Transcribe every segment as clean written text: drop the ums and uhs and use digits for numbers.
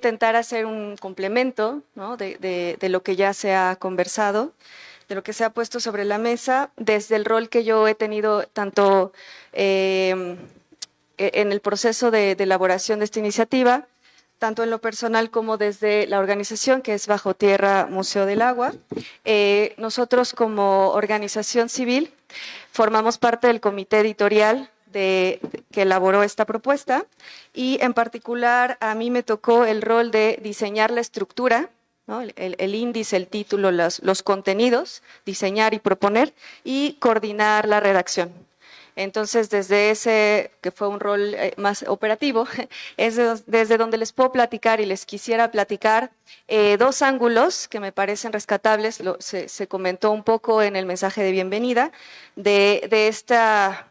intentar hacer un complemento, ¿no?, de lo que ya se ha conversado, de lo que se ha puesto sobre la mesa, desde el rol que yo he tenido tanto en el proceso de elaboración de esta iniciativa, tanto en lo personal como desde la organización que es Bajo Tierra Museo del Agua. Nosotros como organización civil formamos parte del comité editorial que elaboró esta propuesta y en particular a mí me tocó el rol de diseñar la estructura, ¿no?, el índice, el título, los contenidos, diseñar y proponer y coordinar la redacción. Entonces, desde ese, que fue un rol más operativo, es desde donde les puedo platicar y les quisiera platicar dos ángulos que me parecen rescatables. Se comentó un poco en el mensaje de bienvenida de esta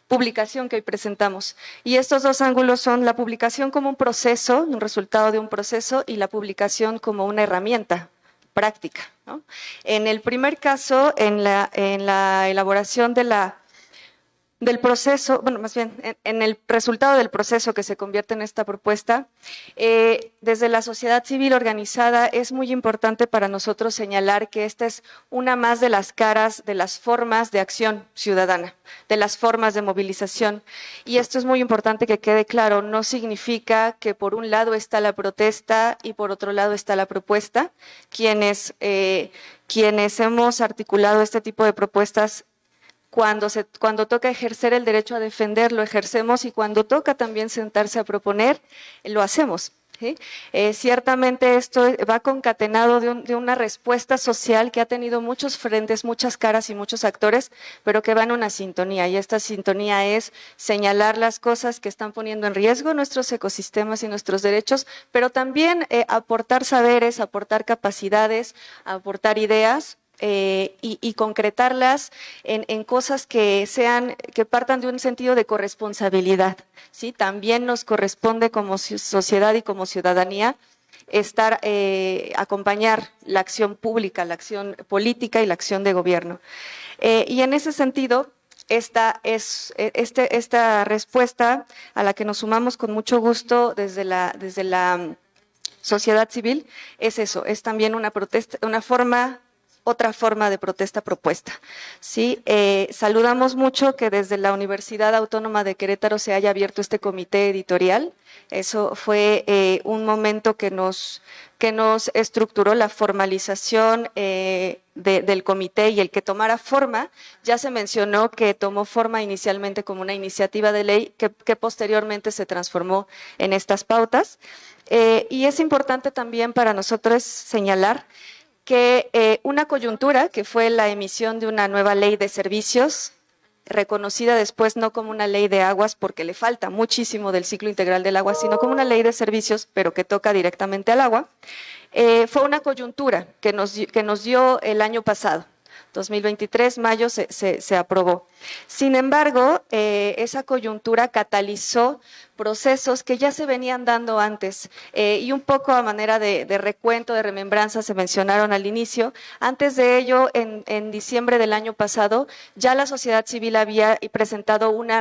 publicación que hoy presentamos. Y estos dos ángulos son la publicación como un proceso, un resultado de un proceso, y la publicación como una herramienta práctica, ¿no? En el primer caso, en la elaboración del proceso, bueno, más bien, en el resultado del proceso que se convierte en esta propuesta, desde la sociedad civil organizada es muy importante para nosotros señalar que esta es una más de las caras de las formas de acción ciudadana, de las formas de movilización. Y esto es muy importante que quede claro, no significa que por un lado está la protesta y por otro lado está la propuesta. Quienes hemos articulado este tipo de propuestas, cuando toca ejercer el derecho a defender, lo ejercemos, y cuando toca también sentarse a proponer, lo hacemos, ¿sí? Ciertamente esto va concatenado de una respuesta social que ha tenido muchos frentes, muchas caras y muchos actores, pero que va en una sintonía, y esta sintonía es señalar las cosas que están poniendo en riesgo nuestros ecosistemas y nuestros derechos, pero también aportar saberes, aportar capacidades, aportar ideas, y concretarlas en cosas que partan de un sentido de corresponsabilidad, ¿sí? También nos corresponde como sociedad y como ciudadanía acompañar la acción pública, la acción política y la acción de gobierno. Y en ese sentido, esta respuesta a la que nos sumamos con mucho gusto desde la sociedad civil es eso, es también una protesta, otra forma de protesta propuesta, ¿sí? Saludamos mucho que desde la Universidad Autónoma de Querétaro se haya abierto este comité editorial. Eso fue un momento que nos estructuró la formalización del comité, y el que tomara forma, ya se mencionó que tomó forma inicialmente como una iniciativa de ley que posteriormente se transformó en estas pautas. Y es importante también para nosotros señalar que una coyuntura, que fue la emisión de una nueva ley de servicios, reconocida después no como una ley de aguas, porque le falta muchísimo del ciclo integral del agua, sino como una ley de servicios, pero que toca directamente al agua, fue una coyuntura que nos dio el año pasado. 2023, mayo, se aprobó. Sin embargo, esa coyuntura catalizó procesos que ya se venían dando antes, y un poco a manera de recuento, de remembranza, se mencionaron al inicio. Antes de ello, en diciembre del año pasado, ya la sociedad civil había presentado un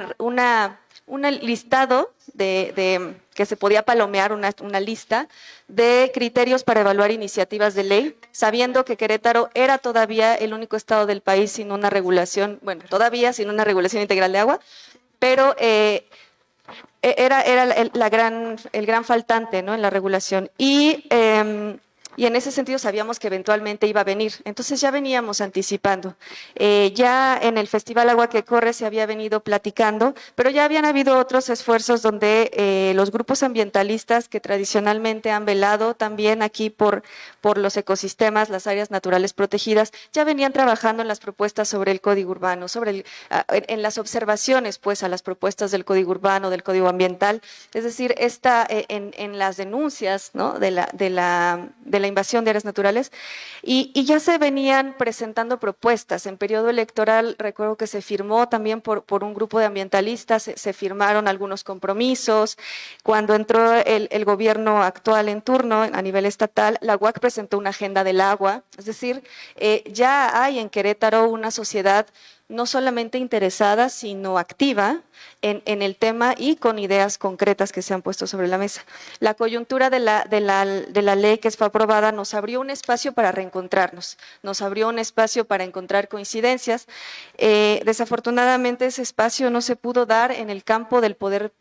listado que se podía palomear, una lista de criterios para evaluar iniciativas de ley, sabiendo que Querétaro era todavía el único estado del país sin una regulación, bueno, todavía sin una regulación integral de agua, pero era el gran faltante, ¿no?, en la regulación. Y en ese sentido sabíamos que eventualmente iba a venir. Entonces ya veníamos anticipando. Ya en el Festival Agua que Corre se había venido platicando, pero ya habían habido otros esfuerzos donde los grupos ambientalistas que tradicionalmente han velado también aquí por los ecosistemas, las áreas naturales protegidas, ya venían trabajando en las propuestas sobre el Código Urbano, en las observaciones pues a las propuestas del Código Urbano, del Código Ambiental, es decir, en las denuncias, ¿no?, de la invasión de áreas naturales, y ya se venían presentando propuestas. En periodo electoral recuerdo que se firmó también por un grupo de ambientalistas, se firmaron algunos compromisos. Cuando entró el gobierno actual en turno a nivel estatal, la UAC presentó una agenda del agua, es decir, ya hay en Querétaro una sociedad no solamente interesada, sino activa en el tema y con ideas concretas que se han puesto sobre la mesa. La coyuntura de la ley que fue aprobada nos abrió un espacio para reencontrarnos, nos abrió un espacio para encontrar coincidencias. Desafortunadamente ese espacio no se pudo dar en el campo del poder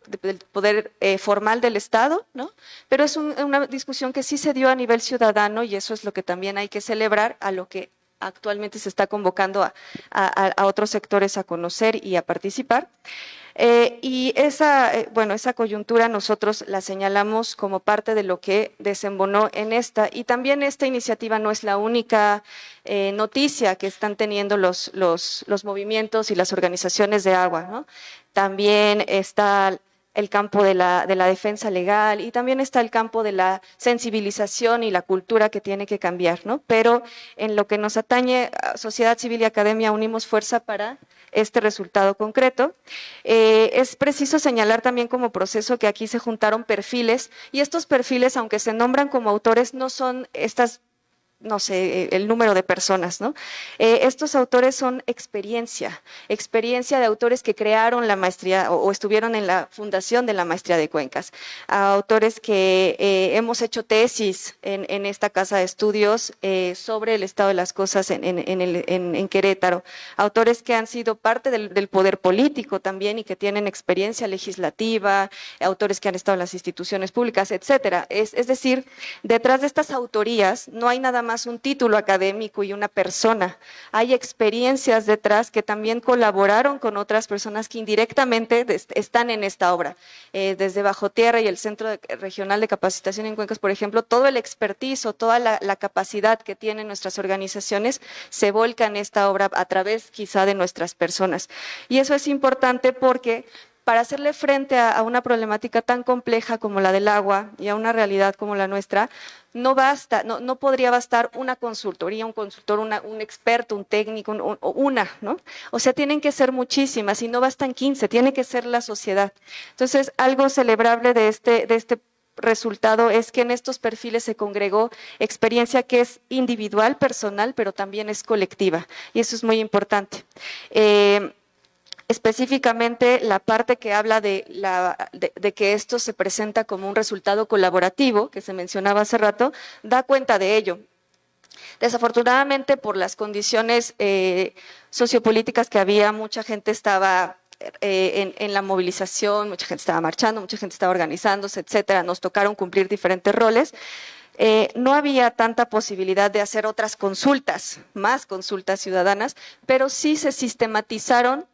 formal del Estado, ¿no? Pero es una discusión que sí se dio a nivel ciudadano y eso es lo que también hay que celebrar, a lo que actualmente se está convocando a otros sectores a conocer y a participar. Y esa coyuntura nosotros la señalamos como parte de lo que desembonó en esta. Y también esta iniciativa no es la única noticia que están teniendo los movimientos y las organizaciones de agua, ¿no? También está el campo de la defensa legal y también está el campo de la sensibilización y la cultura que tiene que cambiar, ¿no? Pero en lo que nos atañe, sociedad civil y academia unimos fuerza para este resultado concreto. Es preciso señalar también como proceso que aquí se juntaron perfiles y estos perfiles, aunque se nombran como autores, no son estas, no sé, el número de personas, ¿no? Estos autores son experiencia de autores que crearon la maestría o estuvieron en la fundación de la maestría de Cuencas, autores que hemos hecho tesis en esta casa de estudios sobre el estado de las cosas en Querétaro, autores que han sido parte del poder político también y que tienen experiencia legislativa, autores que han estado en las instituciones públicas, etcétera. Es decir, detrás de estas autorías no hay nada más un título académico y una persona. Hay experiencias detrás que también colaboraron con otras personas que indirectamente están en esta obra. Desde Bajo Tierra y el Centro Regional de Capacitación en Cuencas, por ejemplo, todo el expertise o toda la capacidad que tienen nuestras organizaciones se volca en esta obra a través quizá de nuestras personas. Y eso es importante porque para hacerle frente a una problemática tan compleja como la del agua y a una realidad como la nuestra, no podría bastar una consultoría, un consultor, un experto, un técnico, ¿no? O sea, tienen que ser muchísimas y no bastan 15, tiene que ser la sociedad. Entonces, algo celebrable de este resultado es que en estos perfiles se congregó experiencia que es individual, personal, pero también es colectiva y eso es muy importante. Específicamente la parte que habla de que esto se presenta como un resultado colaborativo, que se mencionaba hace rato, da cuenta de ello. Desafortunadamente, por las condiciones sociopolíticas que había, mucha gente estaba en la movilización, mucha gente estaba marchando, mucha gente estaba organizándose, etcétera. Nos tocaron cumplir diferentes roles. No había tanta posibilidad de hacer otras consultas, más consultas ciudadanas, pero sí se sistematizaron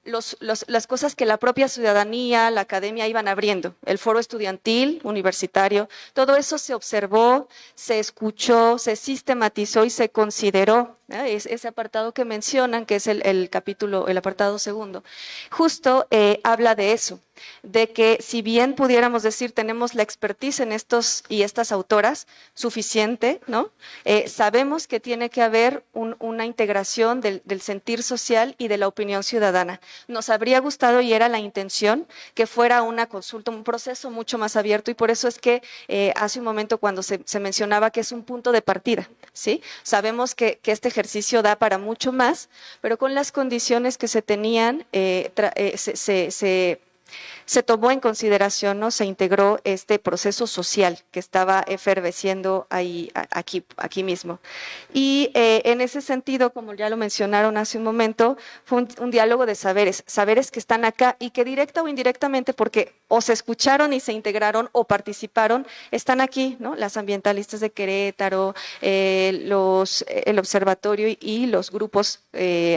las cosas que la propia ciudadanía, la academia iban abriendo, el foro estudiantil, universitario, todo eso se observó, se escuchó, se sistematizó y se consideró. Ese apartado que mencionan, que es el apartado segundo, justo habla de eso, de que si bien pudiéramos decir tenemos la expertise en estos y estas autoras suficiente, ¿no? Sabemos que tiene que haber una integración del sentir social y de la opinión ciudadana. Nos habría gustado y era la intención que fuera una consulta, un proceso mucho más abierto y por eso es que hace un momento cuando se mencionaba que es un punto de partida, ¿sí? Sabemos que este ejercicio da para mucho más, pero con las condiciones que se tenían se tomó en consideración, ¿no? Se integró este proceso social que estaba efervesciendo aquí mismo. Y en ese sentido, como ya lo mencionaron hace un momento, fue un diálogo de saberes que están acá y que directa o indirectamente, porque o se escucharon y se integraron o participaron, están aquí, ¿no? Las ambientalistas de Querétaro, el observatorio y los grupos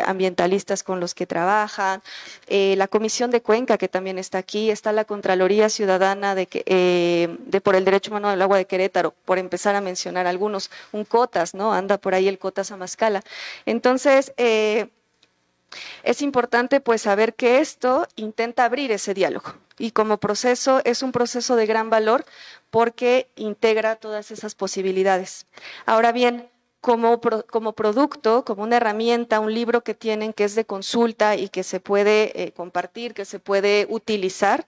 ambientalistas con los que trabajan, la Comisión de Cuenca, que también está aquí, está la Contraloría Ciudadana por el Derecho Humano del Agua de Querétaro, por empezar a mencionar algunos, un COTAS, ¿no? Anda por ahí el COTAS Amazcala. Entonces, es importante pues saber que esto intenta abrir ese diálogo y como proceso es un proceso de gran valor porque integra todas esas posibilidades. Ahora bien, como producto, como una herramienta, un libro que tienen que es de consulta y que se puede compartir, que se puede utilizar,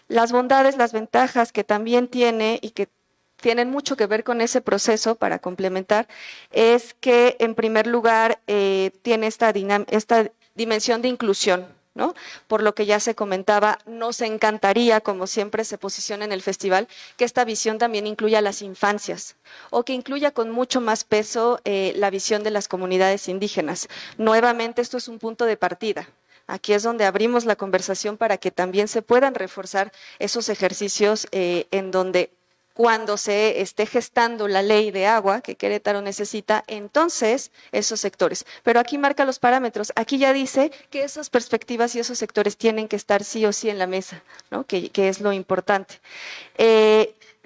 las bondades, las ventajas que también tiene y que tienen mucho que ver con ese proceso para complementar, es que en primer lugar tiene esta dimensión de inclusión, ¿no? Por lo que ya se comentaba, nos encantaría, como siempre se posiciona en el festival, que esta visión también incluya a las infancias o que incluya con mucho más peso la visión de las comunidades indígenas. Nuevamente, esto es un punto de partida. Aquí es donde abrimos la conversación para que también se puedan reforzar esos ejercicios en donde cuando se esté gestando la ley de agua que Querétaro necesita, entonces esos sectores. Pero aquí marca los parámetros, aquí ya dice que esas perspectivas y esos sectores tienen que estar sí o sí en la mesa, ¿no? que es lo importante.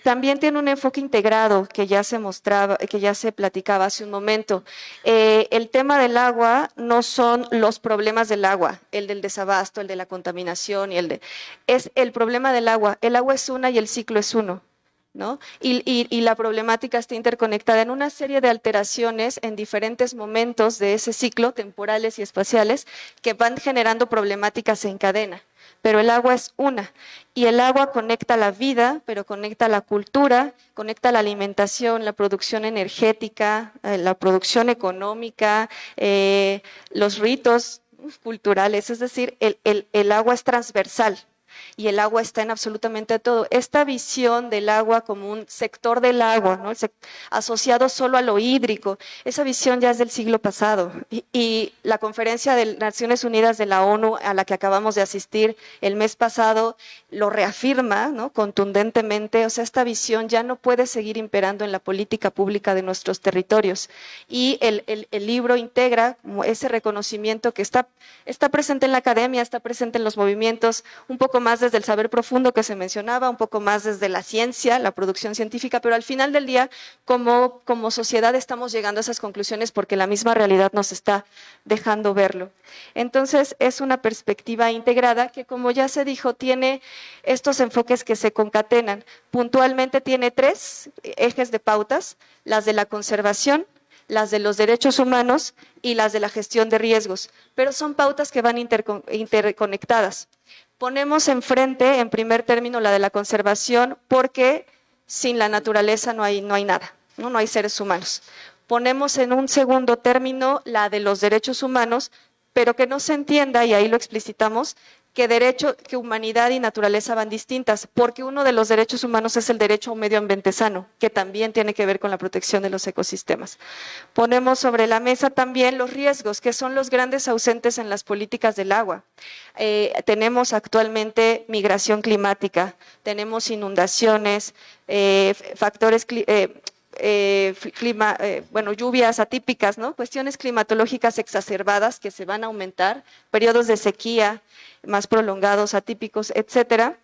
También tiene un enfoque integrado que ya se mostraba, que ya se platicaba hace un momento. El tema del agua no son los problemas del agua, el del desabasto, el de la contaminación es el problema del agua. El agua es una y el ciclo es uno, ¿no? Y la problemática está interconectada en una serie de alteraciones en diferentes momentos de ese ciclo, temporales y espaciales, que van generando problemáticas en cadena. Pero el agua es una, y el agua conecta la vida, pero conecta la cultura, conecta la alimentación, la producción energética, la producción económica, los ritos culturales, es decir, el agua es transversal. Y el agua está en absolutamente todo. Esta visión del agua como un sector del agua, ¿no? Asociado solo a lo hídrico, esa visión ya es del siglo pasado. Y la conferencia de Naciones Unidas de la ONU, a la que acabamos de asistir el mes pasado, lo reafirma, ¿no? Contundentemente. O sea, esta visión ya no puede seguir imperando en la política pública de nuestros territorios. Y el libro integra ese reconocimiento que está presente en la academia, está presente en los movimientos, un poco más desde el saber profundo que se mencionaba, un poco más desde la ciencia, la producción científica, pero al final del día, como sociedad estamos llegando a esas conclusiones porque la misma realidad nos está dejando verlo. Entonces, es una perspectiva integrada que, como ya se dijo, tiene estos enfoques que se concatenan. Puntualmente tiene 3 ejes de pautas: las de la conservación, las de los derechos humanos y las de la gestión de riesgos, pero son pautas que van interconectadas. Ponemos enfrente, en primer término, la de la conservación, porque sin la naturaleza no hay nada, no hay seres humanos. Ponemos en un segundo término la de los derechos humanos, pero que no se entienda, y ahí lo explicitamos, que humanidad y naturaleza van distintas, porque uno de los derechos humanos es el derecho a un medio ambiente sano, que también tiene que ver con la protección de los ecosistemas. Ponemos sobre la mesa también los riesgos, que son los grandes ausentes en las políticas del agua. Tenemos actualmente migración climática, tenemos inundaciones, factores lluvias atípicas, ¿no? Cuestiones climatológicas exacerbadas que se van a aumentar, periodos de sequía más prolongados, atípicos, etcétera.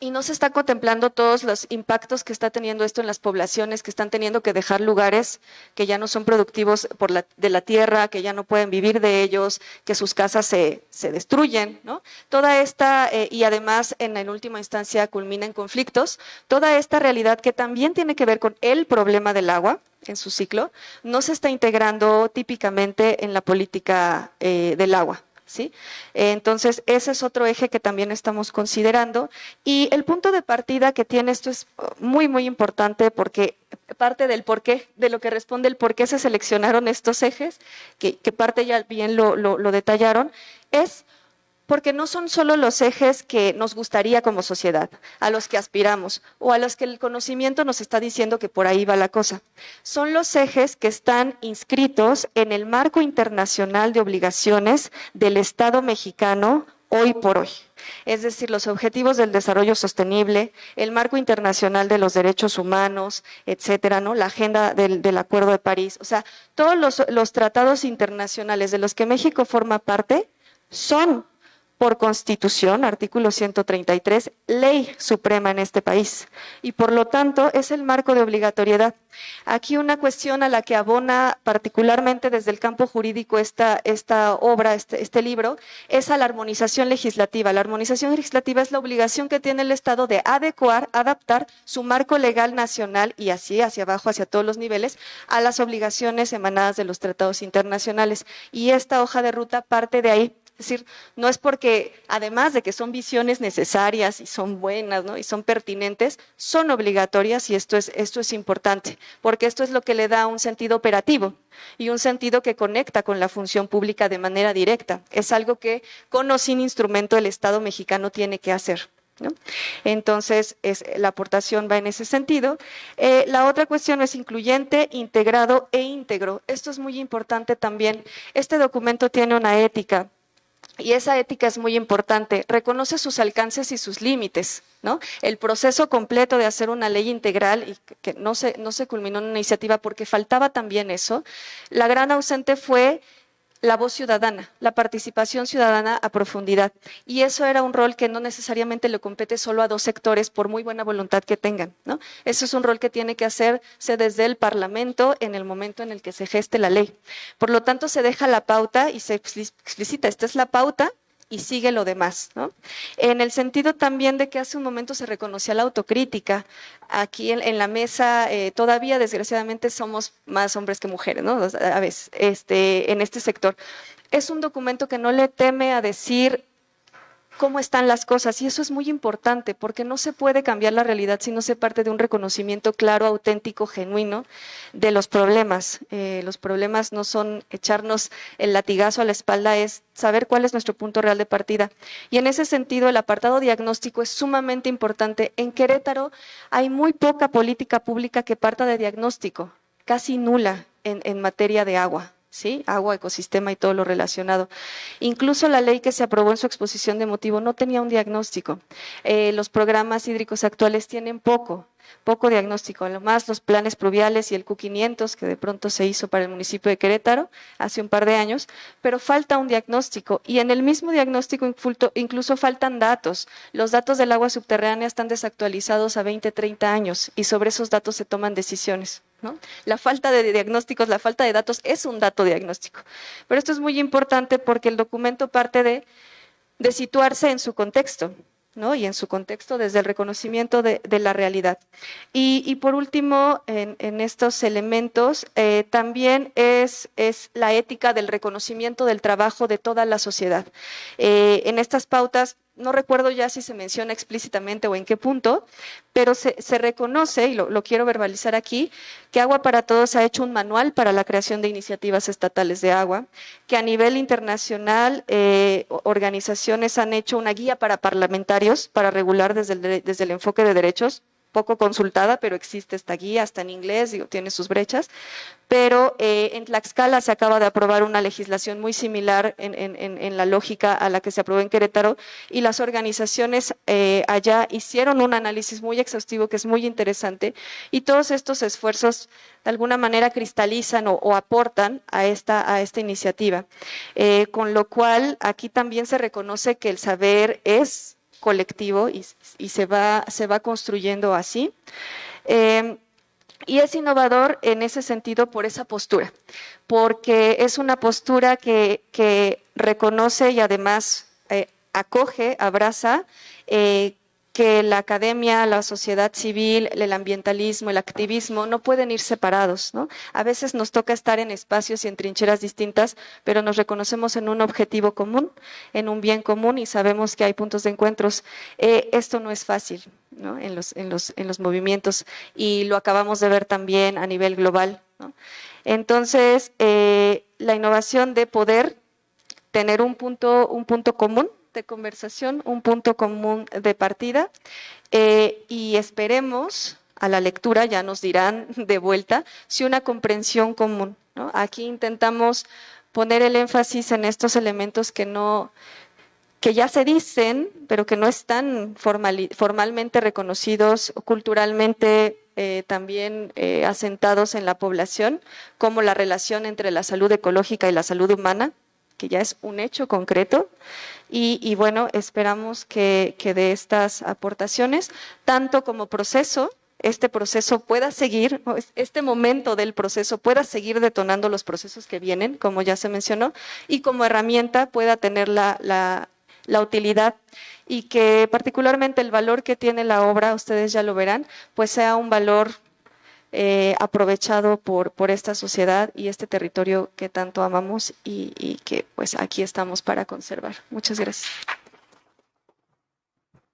Y no se está contemplando todos los impactos que está teniendo esto en las poblaciones, que están teniendo que dejar lugares que ya no son productivos de la tierra, que ya no pueden vivir de ellos, que sus casas se destruyen, ¿no? Toda esta, y además en última instancia culmina en conflictos, toda esta realidad que también tiene que ver con el problema del agua en su ciclo, no se está integrando típicamente en la política del agua. ¿Sí? Entonces, ese es otro eje que también estamos considerando. Y el punto de partida que tiene esto es muy, muy importante, porque parte del porqué, de lo que responde el por qué se seleccionaron estos ejes, que parte ya bien lo detallaron, es porque no son solo los ejes que nos gustaría como sociedad, a los que aspiramos o a los que el conocimiento nos está diciendo que por ahí va la cosa. Son los ejes que están inscritos en el marco internacional de obligaciones del Estado mexicano hoy por hoy. Es decir, los objetivos del desarrollo sostenible, el marco internacional de los derechos humanos, etcétera, ¿no? La agenda del Acuerdo de París. O sea, todos los tratados internacionales de los que México forma parte son, por Constitución, artículo 133, ley suprema en este país, y por lo tanto es el marco de obligatoriedad. Aquí una cuestión a la que abona particularmente desde el campo jurídico esta obra, este libro, es a la armonización legislativa. La armonización legislativa es la obligación que tiene el Estado de adecuar, adaptar su marco legal nacional, y así hacia abajo, hacia todos los niveles, a las obligaciones emanadas de los tratados internacionales. Y esta hoja de ruta parte de ahí. Es decir, no es porque, además de que son visiones necesarias y son buenas, ¿no? Y son pertinentes, son obligatorias y esto es importante, porque esto es lo que le da un sentido operativo y un sentido que conecta con la función pública de manera directa. Es algo que con o sin instrumento el Estado mexicano tiene que hacer, ¿no? Entonces, la aportación va en ese sentido. La otra cuestión es incluyente, integrado e íntegro. Esto es muy importante también. Este documento tiene una ética. Y esa ética es muy importante, reconoce sus alcances y sus límites, ¿no? El proceso completo de hacer una ley integral y que no se culminó en una iniciativa porque faltaba también eso, la gran ausente fue la voz ciudadana, la participación ciudadana a profundidad. Y eso era un rol que no necesariamente le compete solo a dos sectores, por muy buena voluntad que tengan, ¿no? Eso es un rol que tiene que hacerse desde el Parlamento en el momento en el que se geste la ley. Por lo tanto, se deja la pauta y se explicita, esta es la pauta y sigue lo demás, ¿no? En el sentido también de que hace un momento se reconocía la autocrítica. Aquí en la mesa todavía, desgraciadamente, somos más hombres que mujeres, ¿no? A veces, en este sector. Es un documento que no le teme a decir cómo están las cosas, y eso es muy importante, porque no se puede cambiar la realidad si no se parte de un reconocimiento claro, auténtico, genuino de los problemas. Los problemas no son echarnos el latigazo a la espalda, es saber cuál es nuestro punto real de partida. Y en ese sentido, el apartado diagnóstico es sumamente importante. En Querétaro hay muy poca política pública que parta de diagnóstico, casi nula en materia de agua. ¿Sí? Agua, ecosistema y todo lo relacionado. Incluso la ley que se aprobó en su exposición de motivo no tenía un diagnóstico. Los programas hídricos actuales tienen poco diagnóstico, además los planes pluviales y el Q500 que de pronto se hizo para el municipio de Querétaro hace un par de años, pero falta un diagnóstico y en el mismo diagnóstico incluso faltan datos. Los datos del agua subterránea están desactualizados a 20, 30 años y sobre esos datos se toman decisiones, ¿no? La falta de diagnósticos, la falta de datos es un dato diagnóstico. Pero esto es muy importante porque el documento parte de situarse en su contexto, ¿no? Y en su contexto desde el reconocimiento de la realidad. Y por último, en estos elementos, también es la ética del reconocimiento del trabajo de toda la sociedad. En estas pautas, no recuerdo ya si se menciona explícitamente o en qué punto, pero se reconoce, y lo quiero verbalizar aquí, que Agua para Todos ha hecho un manual para la creación de iniciativas estatales de agua, que a nivel internacional organizaciones han hecho una guía para parlamentarios para regular desde el enfoque de derechos, poco consultada, pero existe esta guía, está en inglés, digo, tiene sus brechas, pero en Tlaxcala se acaba de aprobar una legislación muy similar en la lógica a la que se aprobó en Querétaro y las organizaciones allá hicieron un análisis muy exhaustivo que es muy interesante y todos estos esfuerzos de alguna manera cristalizan o aportan a esta iniciativa, con lo cual aquí también se reconoce que el saber es colectivo y se va construyendo así. Y es innovador en ese sentido por esa postura, porque es una postura que reconoce y además acoge, abraza que la academia, la sociedad civil, el ambientalismo, el activismo no pueden ir separados, ¿no? A veces nos toca estar en espacios y en trincheras distintas, pero nos reconocemos en un objetivo común, en un bien común y sabemos que hay puntos de encuentros. Esto no es fácil, ¿no? En los movimientos y lo acabamos de ver también a nivel global, ¿no? Entonces, la innovación de poder tener un punto común de conversación, un punto común de partida y esperemos a la lectura, ya nos dirán de vuelta, si una comprensión común, ¿no? Aquí intentamos poner el énfasis en estos elementos que ya se dicen, pero que no están formalmente reconocidos, culturalmente también asentados en la población, como la relación entre la salud ecológica y la salud humana, que ya es un hecho concreto, y bueno, esperamos que de estas aportaciones, tanto como proceso, este proceso pueda seguir, este momento del proceso pueda seguir detonando los procesos que vienen, como ya se mencionó, y como herramienta pueda tener la utilidad y que particularmente el valor que tiene la obra, ustedes ya lo verán, pues sea un valor aprovechado por esta sociedad y este territorio que tanto amamos y que pues aquí estamos para conservar. Muchas gracias.